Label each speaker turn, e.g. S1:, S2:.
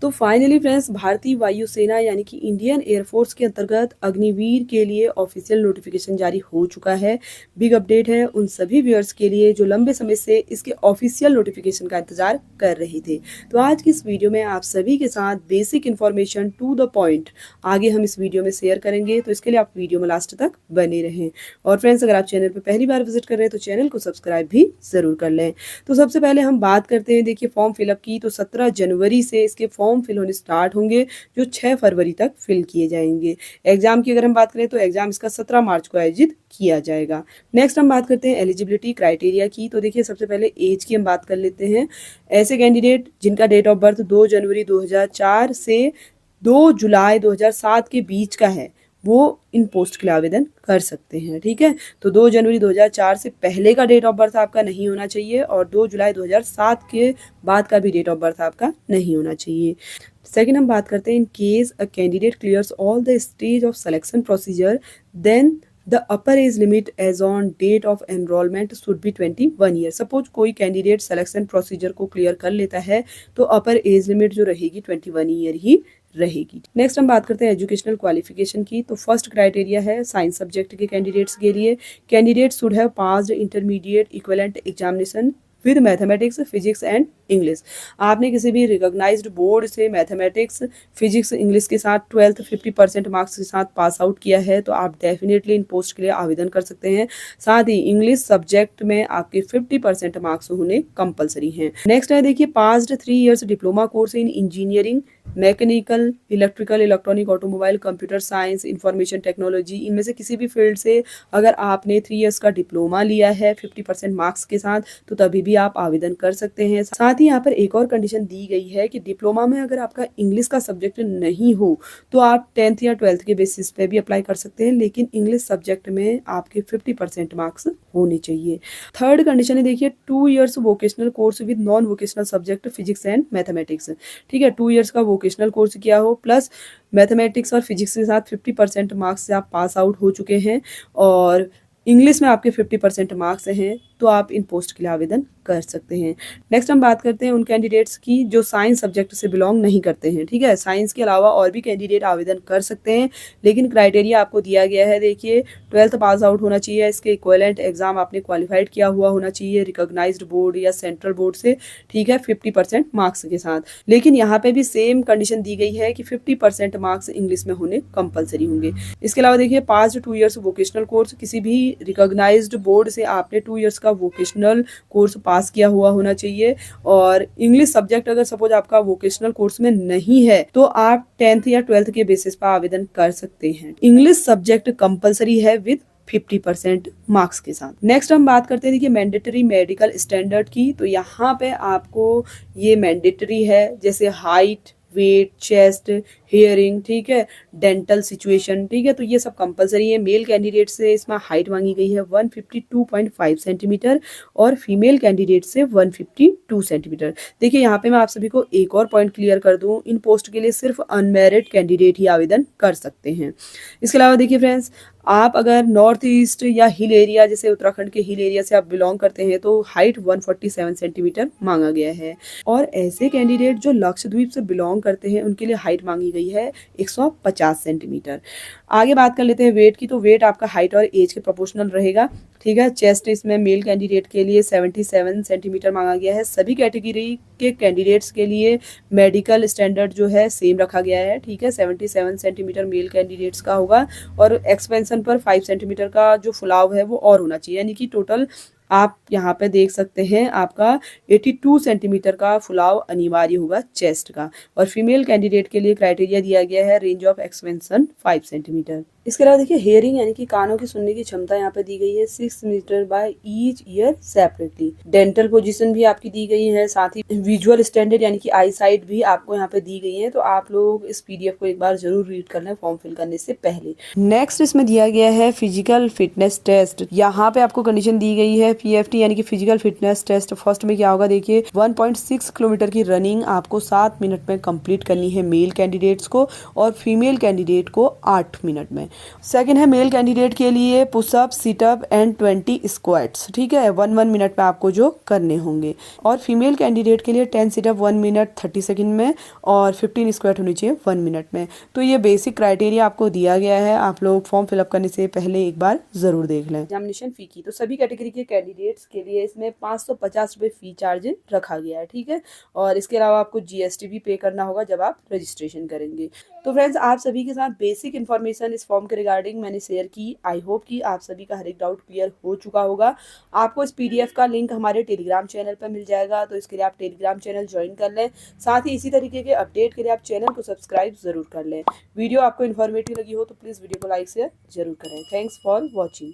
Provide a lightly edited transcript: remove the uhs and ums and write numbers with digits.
S1: तो finally friends, भारतीय वायुसेना यानी कि इंडियन एयरफोर्स के अंतर्गत अग्निवीर के लिए ऑफिशियल नोटिफिकेशन जारी हो चुका है। बिग अपडेट है उन सभी व्यूअर्स के लिए जो लंबे समय से इसके ऑफिशियल नोटिफिकेशन का इंतजार कर रहे थे। तो आज की इस वीडियो में आप सभी के साथ basic information to the point आगे हम इस वीडियो में शेयर करेंगे, तो इसके लिए आप वीडियो में लास्ट तक बने रहें। और फ्रेंड्स, अगर आप चैनल पर पहली बार विजिट कर रहे हैं तो चैनल को सब्सक्राइब भी जरूर कर लें। तो सबसे पहले हम बात करते हैं, देखिए फॉर्म फिलअप की। तो 17 जनवरी से इसके फॉर्म फिल होने स्टार्ट होंगे, जो 6 फरवरी तक फिल किए जाएंगे। एग्जाम की अगर हम बात करें तो एग्जाम इसका 17 मार्च को आयोजित किया जाएगा। नेक्स्ट हम बात करते हैं एलिजिबिलिटी क्राइटेरिया की। तो देखिए सबसे पहले एज की हम बात कर लेते हैं। ऐसे कैंडिडेट जिनका डेट ऑफ बर्थ 2 जनवरी 2004 से 2 जुलाई 2007 के बीच का है, वो इन पोस्ट के लिए आवेदन कर सकते हैं। ठीक है, तो 2 जनवरी 2004 से पहले का डेट ऑफ बर्थ आपका नहीं होना चाहिए और 2 जुलाई 2007 के बाद का भी डेट ऑफ बर्थ आपका नहीं होना चाहिए। सेकेंड हम बात करते हैं, in case a candidate clears all the stage of selection procedure then the upper age limit age on date of enrolment should be 21 year. Suppose कोई कैंडिडेट सिलेक्शन प्रोसीजर को क्लियर कर लेता है तो अपर एज लिमिट जो रहेगी 21 year ही रहेगी। Next हम बात करते हैं एजुकेशनल क्वालिफिकेशन की। तो फर्स्ट क्राइटेरिया है साइंस सब्जेक्ट के कैंडिडेट्स के लिए, candidate should have passed intermediate equivalent examination with mathematics, physics and English. आपने किसी भी रिकॉग्नाइज्ड बोर्ड से मैथमेटिक्स, फिजिक्स, इंग्लिश के साथ 12th 50% मार्क्स के साथ पास आउट किया है तो आप डेफिनेटली इन पोस्ट के लिए आवेदन कर सकते हैं। साथ ही इंग्लिश सब्जेक्ट में आपके 50% मार्क्स होने कंपलसरी हैं। नेक्स्ट है, देखिए passed 3 years diploma course in engineering, mechanical, electrical, electronic, automobile, computer science, information technology, इनमें से किसी भी फील्ड से अगर आपने 3 इयर्स का डिप्लोमा लिया है 50% मार्क्स के साथ तो तभी भी आप आवेदन कर सकते हैं। साथ ही यहाँ पर एक और कंडीशन दी गई है कि डिप्लोमा में अगर आपका इंग्लिश का सब्जेक्ट नहीं हो तो आप 10th या 12th के बेसिस पे भी अप्लाई कर सकते हैं, लेकिन इंग्लिश सब्जेक्ट में आपके 50% मार्क्स होने चाहिए। थर्ड कंडीशन है, देखिए 2 years vocational course with non vocational subject physics and mathematics. ठीक है, 2 इयर्स का वोकेशनल कोर्स किया हो प्लस मैथमेटिक्स और फिजिक्स के साथ 50% मार्क्स से आप पास आउट हो चुके हैं और इंग्लिश में आपके 50% मार्क्स हैं तो आप इन पोस्ट के लिए आवेदन कर सकते हैं। नेक्स्ट हम बात करते हैं उन कैंडिडेट्स की जो साइंस सब्जेक्ट से बिलोंग नहीं करते हैं। ठीक है, साइंस के अलावा और भी कैंडिडेट आवेदन कर सकते हैं, लेकिन क्राइटेरिया आपको दिया गया है। देखिए 12th पास आउट होना चाहिए, इसके इक्विवेलेंट एग्जाम आपने क्वालिफाइड किया हुआ होना चाहिए रिकॉग्नाइज्ड बोर्ड या सेंट्रल बोर्ड से। ठीक है, 50% मार्क्स के साथ। लेकिन यहाँ पे भी सेम कंडीशन दी गई है कि 50% मार्क्स इंग्लिश में होने कंपलसरी होंगे। इसके अलावा देखिए पास्ट 2 इयर्स वोकेशनल कोर्स, किसी भी रिकॉग्नाइज्ड बोर्ड से आपने 2 इयर्स का वोकेशनल कोर्स पास किया हुआ होना चाहिए और इंग्लिश सब्जेक्ट अगर सपोज आपका वोकेशनल कोर्स में नहीं है तो आप 10th या 12th के बेसिस पर आवेदन कर सकते हैं। इंग्लिश सब्जेक्ट कंपलसरी है विद 50% मार्क्स के साथ। नेक्स्ट हम बात करते हैं, देखिए मैंडेटरी मेडिकल स्टैंडर्ड की। तो यहाँ पे आपको ये मैंडेटरी है, जैसे हाइट, वेट, चेस्ट, हेयरिंग, ठीक है, डेंटल सिचुएशन, ठीक है, तो ये सब कंपलसरी है। मेल कैंडिडेट से इसमें हाइट मांगी गई है 152.5 सेंटीमीटर और फीमेल कैंडिडेट से 152 सेंटीमीटर। देखिए यहाँ पे मैं आप सभी को एक और पॉइंट क्लियर कर दूं, इन पोस्ट के लिए सिर्फ अनमैरिड कैंडिडेट ही आवेदन कर सकते हैं। इसके अलावा देखिए फ्रेंड्स, आप अगर नॉर्थ ईस्ट या हिल एरिया जैसे उत्तराखंड के हिल एरिया से आप बिलोंग करते हैं तो हाइट 147 सेंटीमीटर मांगा गया है और ऐसे कैंडिडेट जो लक्षद्वीप से बिलोंग करते हैं उनके लिए हाइट मांगी गई है 150 सेंटीमीटर। आगे बात कर लेते हैं वेट की। तो वेट आपका हाइट और एज के प्रोपोर्शनल रहेगा। ठीक है, चेस्ट इसमें मेल कैंडिडेट के लिए 77 सेंटीमीटर मांगा गया है। सभी कैटेगरी के कैंडिडेट्स के लिए मेडिकल स्टैंडर्ड जो है सेम रखा गया है। ठीक है, 77 सेंटीमीटर मेल कैंडिडेट्स का होगा और एक्सपेंशन पर 5 सेंटीमीटर का जो फुलाव है वो और होना चाहिए, यानी कि टोटल आप यहाँ पे देख सकते हैं आपका 82 सेंटीमीटर का फुलाव अनिवार्य होगा चेस्ट का। और फीमेल कैंडिडेट के लिए क्राइटेरिया दिया गया है रेंज ऑफ एक्सपेंशन 5 सेंटीमीटर। इसके अलावा देखिए हेयरिंग यानी कि कानों की सुनने की क्षमता यहाँ पे दी गई है 6 metre by each year separately. Dental position भी आपकी दी गई है, साथ ही विजुअल स्टैंडर्ड यानी कि आई साइट भी आपको यहाँ पे दी गई है। तो आप लोग इस पीडीएफ को एक बार जरूर रीड कर लें फॉर्म फिल करने से पहले। नेक्स्ट इसमें दिया गया है फिजिकल फिटनेस टेस्ट। यहाँ पे आपको कंडीशन दी गई है PFT यानी कि फिजिकल फिटनेस टेस्ट। फर्स्ट में क्या होगा देखिए, 1.6 किलोमीटर की रनिंग आपको 7 मिनट में कंप्लीट करनी है मेल कैंडिडेट्स को, और फीमेल कैंडिडेट को 8 मिनट में। सेकंड है मेल कैंडिडेट के लिए पुशअप, सिटअप एंड 20 स्क्वाट्स, ठीक है, 1 मिनट में आपको जो करने होंगे। और फीमेल कैंडिडेट के लिए 10 सिटअप 1 मिनट 30 सेकंड में, और 15 स्क्वाट होनी चाहिए 1 मिनट में। तो ये बेसिक क्राइटेरिया आपको दिया गया है, आप लोग फॉर्म फिलअप करने से पहले एक बार जरूर देख लें। एग्जामिनेशन फी की तो सभी कैटेगरी के कैंडिडेट्स के लिए इसमें 550 रुपये फी चार्ज रखा गया है, ठीक है। और इसके अलावा आपको GST भी पे करना होगा जब आप रजिस्ट्रेशन करेंगे। तो फ्रेंड्स, आप सभी के साथ बेसिक इन्फॉर्मेशन इस फॉर्म के रिगार्डिंग मैंने शेयर की। आई होप कि आप सभी का हर एक डाउट क्लियर हो चुका होगा। आपको इस PDF का लिंक हमारे टेलीग्राम चैनल पर मिल जाएगा, तो इसके लिए आप टेलीग्राम चैनल ज्वाइन कर लें। साथ ही इसी तरीके के अपडेट के लिए आप चैनल को सब्सक्राइब जरूर कर लें। वीडियो आपको इन्फॉर्मेटिव लगी हो तो प्लीज़ वीडियो को लाइक शेयर जरूर करें। Thanks for watching.